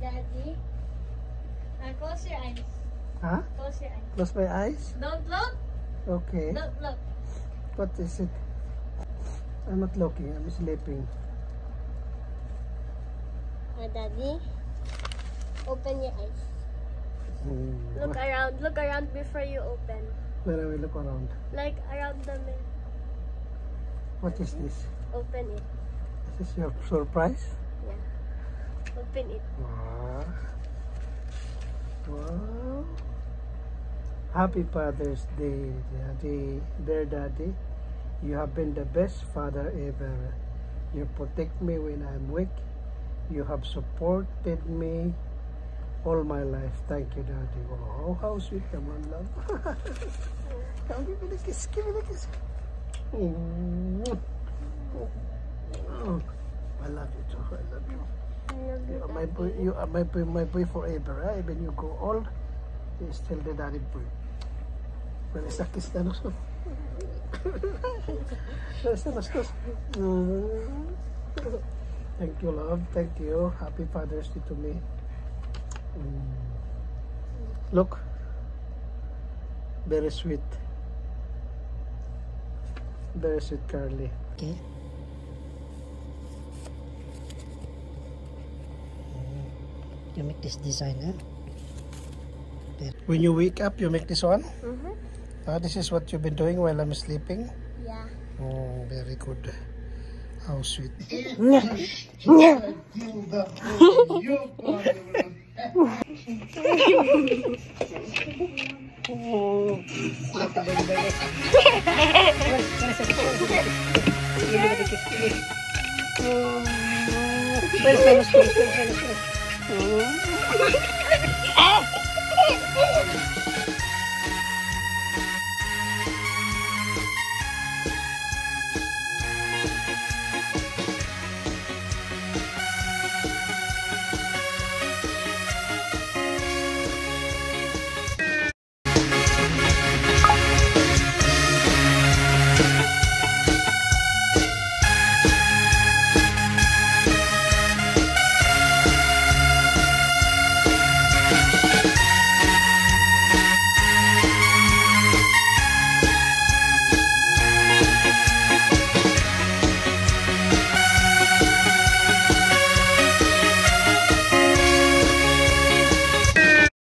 Daddy. Close your eyes. Huh? Close your eyes. Close my eyes? Don't look. Okay. Don't look. What is it? I'm not looking. I'm sleeping. Daddy, open your eyes. Look What? around. Look around before you open. Where I will look around. Like around the middle. What is this? Open it. Is this your surprise? Yeah. Open it. Wow. Wow. Happy Father's Day, Daddy. Dear Daddy, you have been the best father ever. You protect me when I'm weak. You have supported me all my life. Thank you, Daddy. Oh, how sweet. Come on, love. Come, give me the kiss. Give me the kiss. I love you too. I love you. You are my boy. You are my boy forever. Right? When you grow old, you're still the daddy boy. Well, it's a kiss na gusto. Thank you, love. Thank you. Happy Father's Day to me. Look. Very sweet. Very sweet, Carly. Okay. You make this design, huh? When you wake up, you make this one? This is what you've been doing while I'm sleeping? Yeah. Oh, very good. How sweet.